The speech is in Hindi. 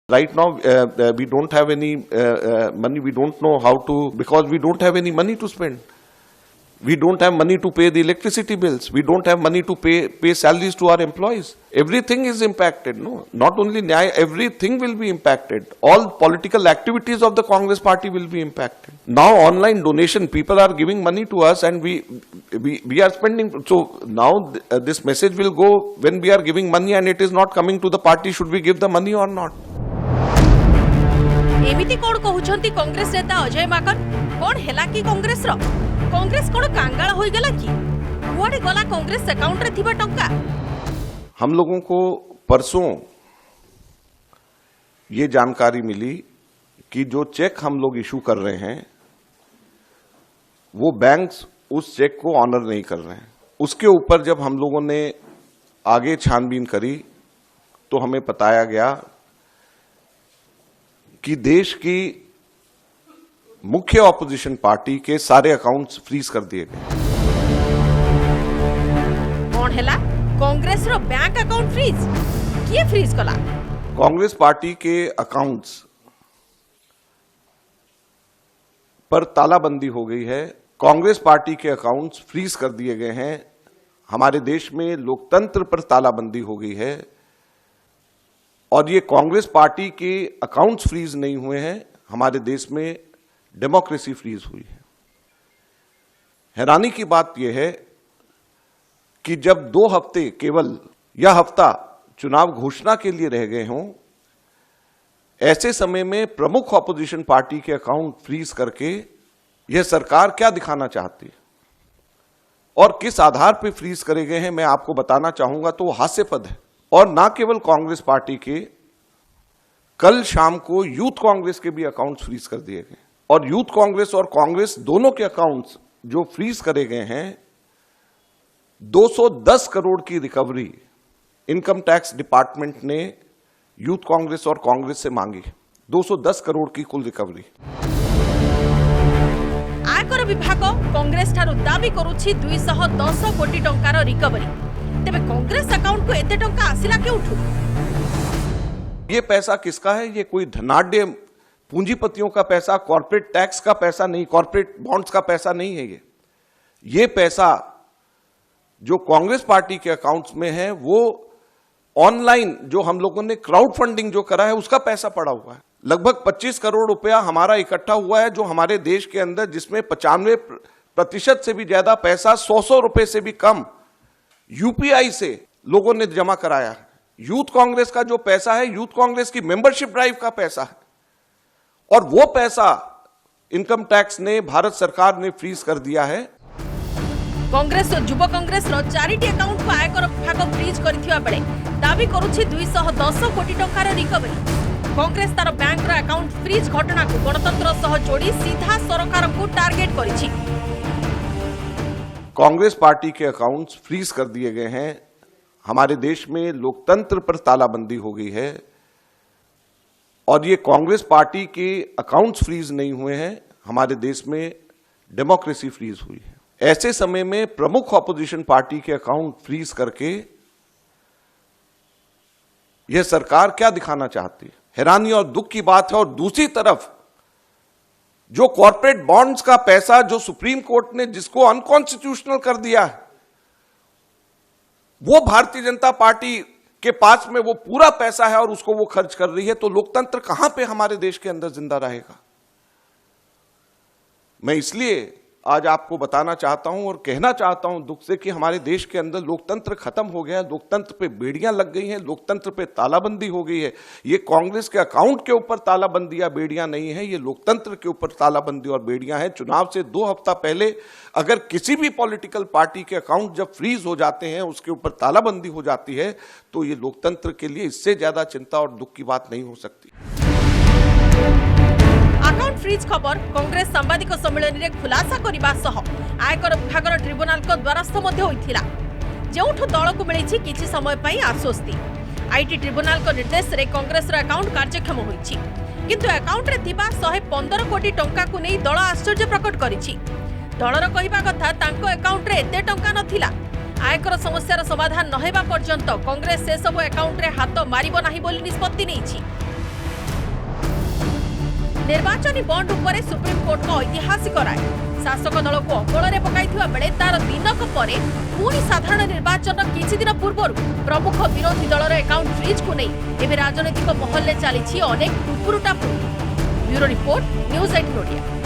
Right now, we don't have any money. We don't know how to, because we don't have any money to spend. We don't have money to pay the electricity bills. We don't have money to pay salaries to our employees. Everything is impacted. No, not only Nyaya, everything will be impacted. All political activities of the Congress party will be impacted. Now, online donation, people are giving money to us, and we are spending. So now this message will go when we are giving money and it is not coming to the party. Should we give the money or not? एमिति कोण कहउछंती कांग्रेस नेता अजय माकन कोण हेला की कांग्रेस रो कांग्रेस कोण कांगाळ होई गेला की कुआडे गला कांग्रेस अकाउंट रे थिबा टंका। हम लोगों को परसों ये जानकारी मिली कि जो चेक हम लोग इशू कर रहे हैं वो बैंक्स उस चेक को ऑनर नहीं कर रहे हैं। उसके ऊपर जब हम लोगों ने आगे छानबीन करी तो हमें बताया गया कि देश की मुख्य ऑपोजिशन पार्टी के सारे अकाउंट्स फ्रीज कर दिए गए। कौन हैला कांग्रेस रो बैंक अकाउंट फ्रीज किए फ्रीज कला? कांग्रेस पार्टी के अकाउंट्स पर तालाबंदी हो गई है। कांग्रेस पार्टी के अकाउंट्स फ्रीज कर दिए गए हैं। हमारे देश में लोकतंत्र पर तालाबंदी हो गई है और ये कांग्रेस पार्टी के अकाउंट्स फ्रीज नहीं हुए हैं, हमारे देश में डेमोक्रेसी फ्रीज हुई है। हैरानी की बात यह है कि जब 2 हफ्ते केवल यह हफ्ता चुनाव घोषणा के लिए रह गए हों, ऐसे समय में प्रमुख ऑपोजिशन पार्टी के अकाउंट फ्रीज करके यह सरकार क्या दिखाना चाहती है और किस आधार पर फ्रीज करे गए हैं, मैं आपको बताना चाहूंगा तो वो हास्यास्पद है। और ना केवल कांग्रेस पार्टी के, कल शाम को यूथ कांग्रेस के भी अकाउंट्स फ्रीज कर दिए गए और यूथ कांग्रेस और कांग्रेस दोनों के अकाउंट्स जो फ्रीज करे गए हैं, 210 करोड़ की रिकवरी इनकम टैक्स डिपार्टमेंट ने यूथ कांग्रेस और कांग्रेस से मांगी। 210 करोड़ की कुल रिकवरी। आयकर विभाग कांग्रेस ठारू दाबी करूछि 210 कोटी टंकार रिकवरी। तेबे कांग्रेस अकाउंट को एते टंका आसिला केउठु? ये पैसा किसका है? ये कोई धनाढ्य पूंजीपतियों का पैसा, कॉर्पोरेट टैक्स का पैसा नहीं, कॉर्पोरेट बॉन्ड्स का पैसा नहीं है। ये पैसा जो कांग्रेस पार्टी के अकाउंट्स में है वो ऑनलाइन जो हम लोगों ने क्राउड फंडिंग जो करा है उसका पैसा पड़ा हुआ है। लगभग 25 करोड़ रुपया हमारा इकट्ठा हुआ है जो हमारे देश के अंदर, जिसमें 95% से भी ज्यादा पैसा 100 रुपए से भी कम यूपीआई से लोगों ने जमा कराया है। यूथ कांग्रेस का जो पैसा है, यूथ कांग्रेस की मेंबरशिप ड्राइव का पैसा है और वो पैसा इनकम टैक्स ने, भारत सरकार ने फ्रीज कर दिया है। कांग्रेस और युवा कांग्रेस रो 4टी अकाउंट को आयकर विभाग फ्रीज करथिबा बेले दाबी करूछि 210 कोटी टंकार रिकवरी। कांग्रेस तार बैंक रो अकाउंट फ्रीज घटना को गणतंत्र सह जोड़ी सीधा सरकार को टार्गेट करिछि। कांग्रेस पार्टी के अकाउंट्स फ्रीज कर दिए गए हैं। हमारे देश में लोकतंत्र पर तालाबंदी हो गई है और ये कांग्रेस पार्टी के अकाउंट्स फ्रीज नहीं हुए हैं, हमारे देश में डेमोक्रेसी फ्रीज हुई है। ऐसे समय में प्रमुख ऑपोजिशन पार्टी के अकाउंट फ्रीज करके यह सरकार क्या दिखाना चाहती है? हैरानी और दुख की बात है। और दूसरी तरफ जो कॉर्पोरेट बॉन्ड्स का पैसा जो सुप्रीम कोर्ट ने जिसको अनकॉन्स्टिट्यूशनल कर दिया है, वो भारतीय जनता पार्टी के पास में वो पूरा पैसा है और उसको वो खर्च कर रही है, तो लोकतंत्र कहां पे हमारे देश के अंदर जिंदा रहेगा? मैं इसलिए आज आपको बताना चाहता हूं और कहना चाहता हूं दुख से कि हमारे देश के अंदर लोकतंत्र खत्म हो गया, लोकतंत्र पे बेड़ियां लग गई हैं, लोकतंत्र पे तालाबंदी हो गई है। ये कांग्रेस के अकाउंट के ऊपर तालाबंदी या बेड़ियां नहीं है, ये लोकतंत्र के ऊपर तालाबंदी और बेड़ियां हैं। चुनाव से 2 हफ्ता पहले अगर किसी भी पॉलिटिकल पार्टी के अकाउंट जब फ्रीज हो जाते हैं, उसके ऊपर तालाबंदी हो जाती है, तो ये लोकतंत्र के लिए इससे ज्यादा चिंता और दुख की बात नहीं हो सकती। अकाउंट फ्रीज खबर कांग्रेस सांबादिक सम्मेलन में खुलासा करने सह आयकर विभाग ट्रिब्यूनाल को द्वारस्थ होता जो दल को मिली किसी समय पर आश्वस्ति। आईटी ट्रिब्यूनाल को निर्देश में कांग्रेस अकाउंट कार्यक्षम होती किंतु अकाउंट रे थिबा 115 कोटी टंका को नहीं दल आश्चर्य प्रकट करिछि। दलर कहवा कथा तांको अकाउंट रे एते टंका नथिला। आयकर समस्यार समाधान न हेबा पर्यंत कांग्रेस से सब अकाउंट रे हाथ मारिबो नाही बोली निष्पत्ति नेछि। निर्वाचनी बॉन्ड उपरे सुप्रीम कोर्ट का ऐतिहासिक राय शासक दल को अकल पकाइथिबा बेले तार दिनक परे पुणी साधारण निर्वाचन किछि दिन पूर्व प्रमुख विरोधी दलर अकाउंट फ्रीज को नहीं एबे राजनीतिक महल चली अनेक टुपुरुटा ब्यूरो रिपोर्ट न्यूज 18 ओडिया।